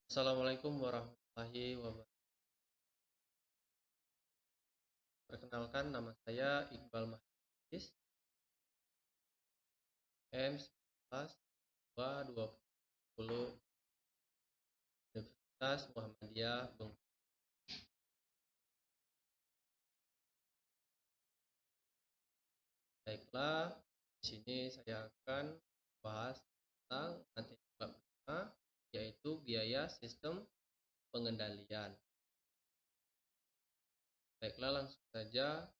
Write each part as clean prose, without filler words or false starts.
Assalamualaikum warahmatullahi wabarakatuh. Perkenalkan, nama saya Iqbal Mahfudz, M19-220 Universitas Muhammadiyah Bengkulu. Baiklah, di sini saya akan bahas tentang materi bab 5, yaitu biaya sistem pengendalian. Baiklah, langsung saja.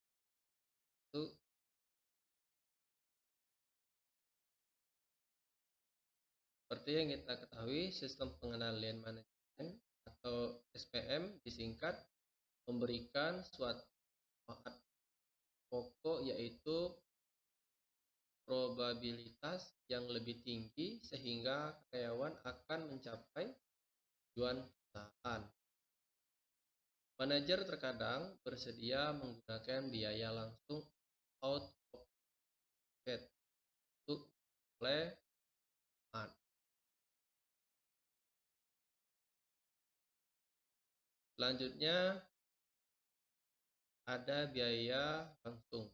Seperti yang kita ketahui, sistem pengendalian manajemen atau SPM disingkat memberikan suatu manfaat pokok, yaitu probabilitas yang lebih tinggi sehingga karyawan akan mencapai tujuan perusahaan. Manajer terkadang bersedia menggunakan biaya langsung out of pocket untuk oleh perusahaan. Selanjutnya ada biaya langsung.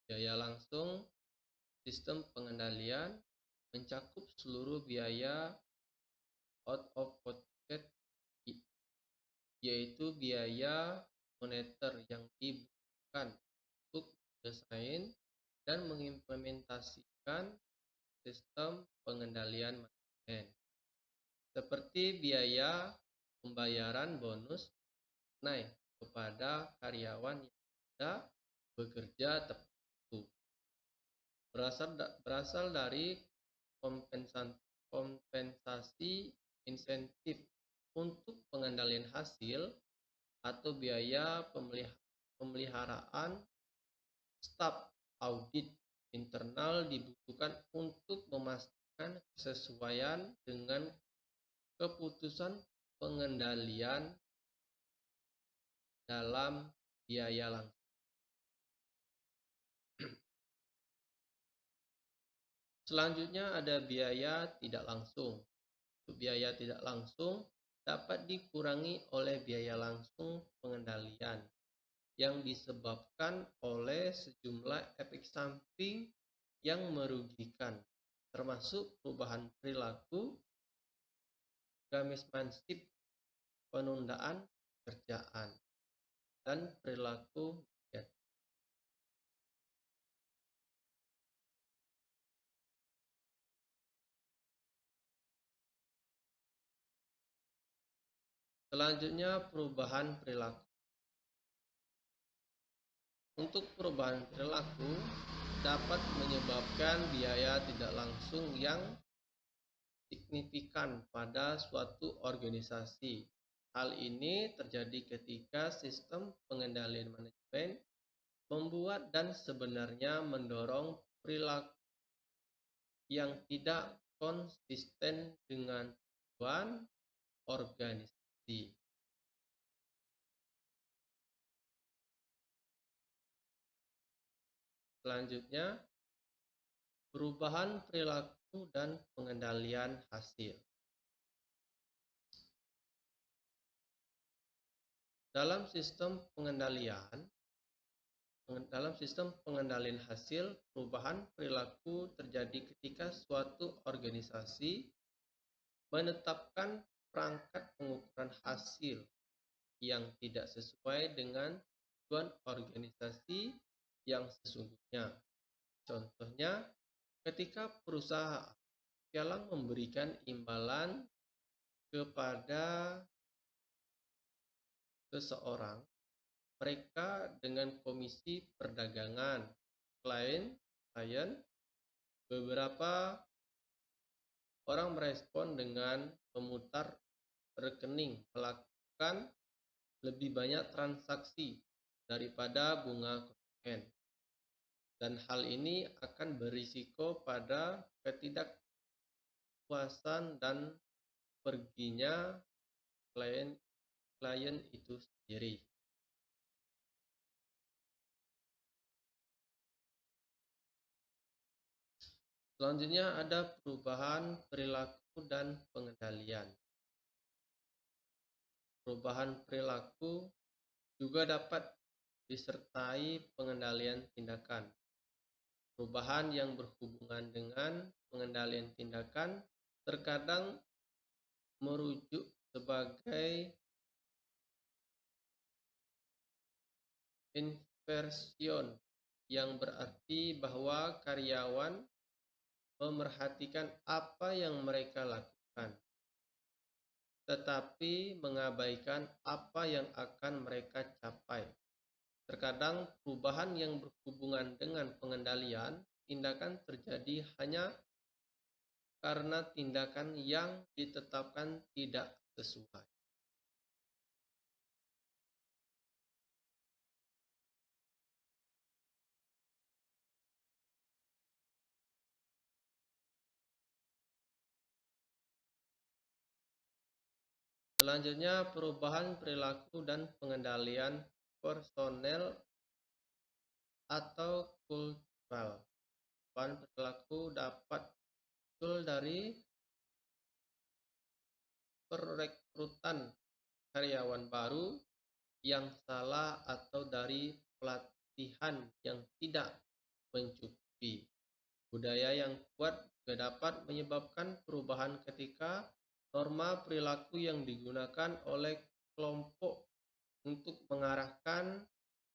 Biaya langsung sistem pengendalian mencakup seluruh biaya out of pocket, yaitu biaya moneter yang dibutuhkan untuk mendesain dan mengimplementasikan sistem pengendalian manajemen, seperti biaya pembayaran bonus naik kepada karyawan yang sudah bekerja tepat waktu, berasal dari kompensasi insentif untuk pengendalian hasil, atau biaya pemeliharaan staf audit internal dibutuhkan untuk memastikan kesesuaian dengan keputusan pengendalian dalam biaya langsung. Selanjutnya ada biaya tidak langsung. Biaya tidak langsung dapat dikurangi oleh biaya langsung pengendalian yang disebabkan oleh sejumlah efek samping yang merugikan, termasuk perubahan perilaku, gamesmanship, penundaan pekerjaan, dan perilaku negatif. Selanjutnya, perubahan perilaku. Untuk perubahan perilaku dapat menyebabkan biaya tidak langsung yang signifikan pada suatu organisasi. Hal ini terjadi ketika sistem pengendalian manajemen membuat dan sebenarnya mendorong perilaku yang tidak konsisten dengan tujuan organisasi. Selanjutnya, perubahan perilaku dan pengendalian hasil. Dalam sistem pengendalian hasil, perubahan perilaku terjadi ketika suatu organisasi menetapkan perangkat pengukuran hasil yang tidak sesuai dengan tujuan organisasi yang sesungguhnya. Contohnya, ketika perusahaan pialang memberikan imbalan kepada seseorang, mereka dengan komisi perdagangan, klien, beberapa orang merespon dengan memutar rekening, melakukan lebih banyak transaksi daripada bunga konsumen. Dan hal ini akan berisiko pada ketidakpuasan dan perginya klien itu sendiri. Selanjutnya ada perubahan perilaku dan pengendalian. Perubahan perilaku juga dapat disertai pengendalian tindakan. Perubahan yang berhubungan dengan pengendalian tindakan terkadang merujuk sebagai inversion, yang berarti bahwa karyawan memerhatikan apa yang mereka lakukan, tetapi mengabaikan apa yang akan mereka capai. Terkadang perubahan yang berhubungan dengan pengendalian tindakan terjadi hanya karena tindakan yang ditetapkan tidak sesuai. Selanjutnya, perubahan perilaku dan pengendalian personel atau kultural. Perubahan perilaku dapat muncul dari perekrutan karyawan baru yang salah atau dari pelatihan yang tidak mencukupi. Budaya yang kuat juga dapat menyebabkan perubahan ketika norma perilaku yang digunakan oleh kelompok untuk mengarahkan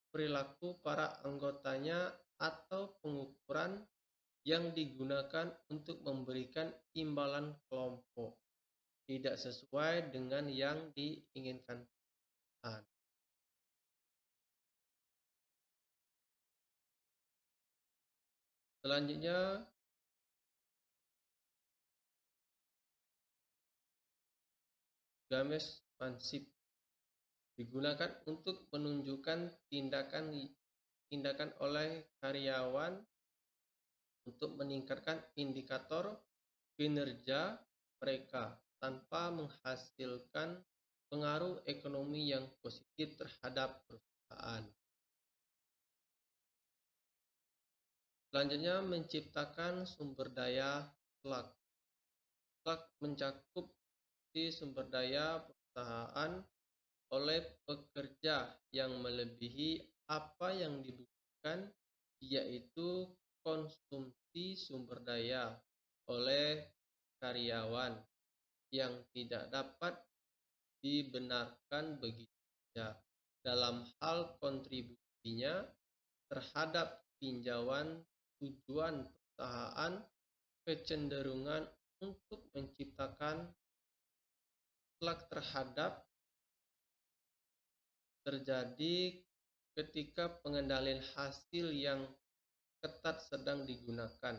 perilaku para anggotanya atau pengukuran yang digunakan untuk memberikan imbalan kelompok tidak sesuai dengan yang diinginkan. Selanjutnya, gamesmanship digunakan untuk menunjukkan tindakan oleh karyawan untuk meningkatkan indikator kinerja mereka tanpa menghasilkan pengaruh ekonomi yang positif terhadap perusahaan. Selanjutnya, menciptakan sumber daya kelak. Kelak mencakup sumber daya perusahaan oleh pekerja yang melebihi apa yang dibutuhkan, yaitu konsumsi sumber daya oleh karyawan yang tidak dapat dibenarkan begitu saja dalam hal kontribusinya terhadap tinjauan tujuan perusahaan. Kecenderungan untuk menciptakan kelak terhadap terjadi ketika pengendalian hasil yang ketat sedang digunakan,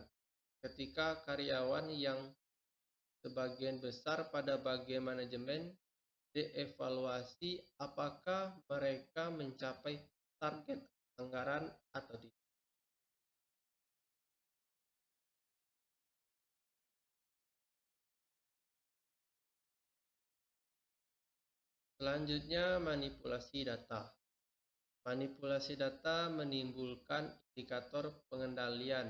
ketika karyawan yang sebagian besar pada bagian manajemen dievaluasi apakah mereka mencapai target anggaran atau tidak. Selanjutnya, manipulasi data. Manipulasi data menimbulkan indikator pengendalian.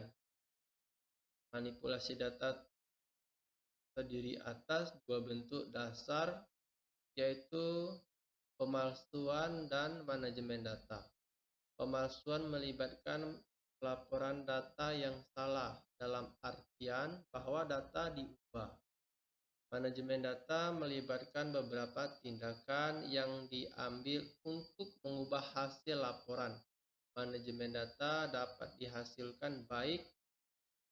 Manipulasi data terdiri atas dua bentuk dasar, yaitu pemalsuan dan manajemen data. Pemalsuan melibatkan pelaporan data yang salah dalam artian bahwa data diubah. Manajemen data melibatkan beberapa tindakan yang diambil untuk mengubah hasil laporan. Manajemen data dapat dihasilkan baik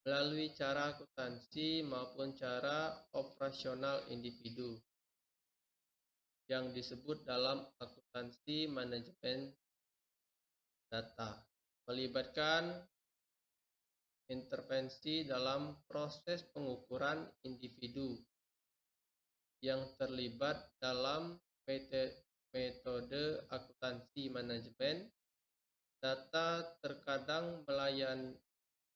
melalui cara akuntansi maupun cara operasional individu. yang disebut dalam akuntansi manajemen data, melibatkan intervensi dalam proses pengukuran individu yang terlibat dalam metode akuntansi manajemen data terkadang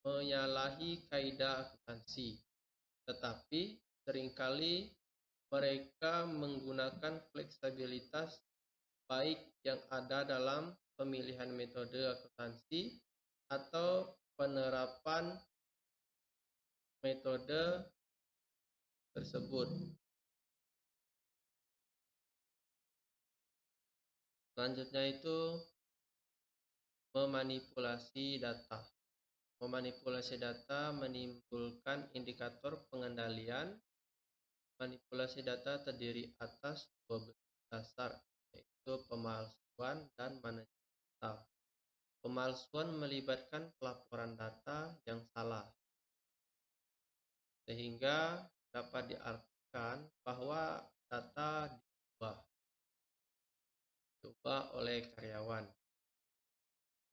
menyalahi kaidah akuntansi, tetapi seringkali mereka menggunakan fleksibilitas baik yang ada dalam pemilihan metode akuntansi atau penerapan metode tersebut. Selanjutnya itu memanipulasi data. Memanipulasi data menimbulkan indikator pengendalian. Manipulasi data terdiri atas dua dasar, yaitu pemalsuan dan manajemen data. Pemalsuan melibatkan pelaporan data yang salah, sehingga dapat diartikan bahwa data diubah oleh karyawan.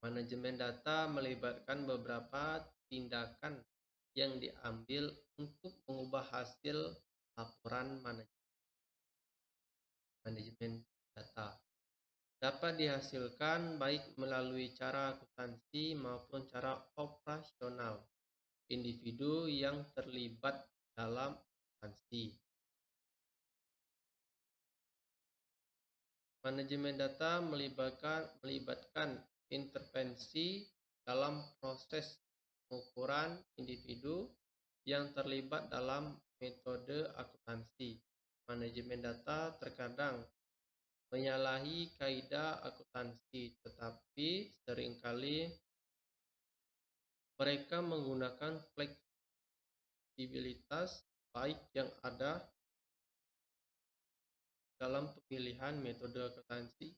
Manajemen data melibatkan beberapa tindakan yang diambil untuk mengubah hasil laporan manajemen data. Dapat dihasilkan baik melalui cara akuntansi maupun cara operasional individu yang terlibat dalam akuntansi. Manajemen data melibatkan intervensi dalam proses pengukuran individu yang terlibat dalam metode akuntansi. Manajemen data terkadang menyalahi kaidah akuntansi, tetapi seringkali mereka menggunakan fleksibilitas baik yang ada dalam pemilihan metode akuntansi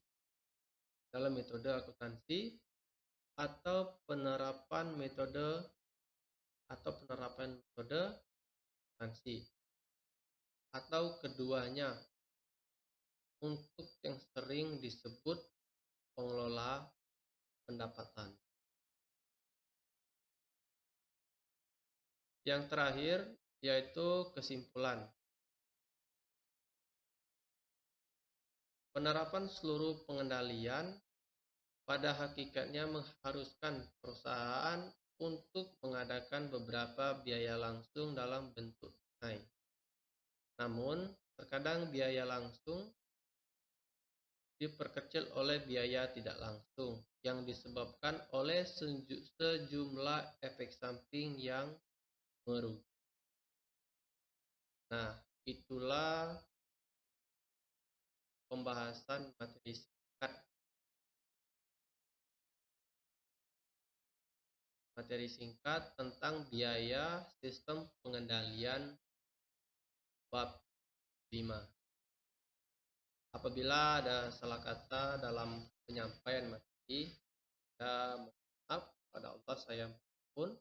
atau penerapan metode akuntansi atau keduanya untuk yang sering disebut pengelola pendapatan. Yang terakhir yaitu kesimpulan. Penerapan seluruh pengendalian pada hakikatnya mengharuskan perusahaan untuk mengadakan beberapa biaya langsung dalam bentuk tunai. Namun, terkadang biaya langsung diperkecil oleh biaya tidak langsung yang disebabkan oleh sejumlah efek samping yang merugikan. Nah, itulah pembahasan materi singkat tentang biaya sistem pengendalian bab 5. Apabila ada salah kata dalam penyampaian materi, saya maaf pada Allah saya pun.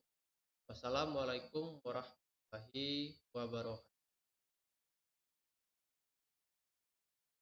Wassalamualaikum warahmatullahi wabarakatuh.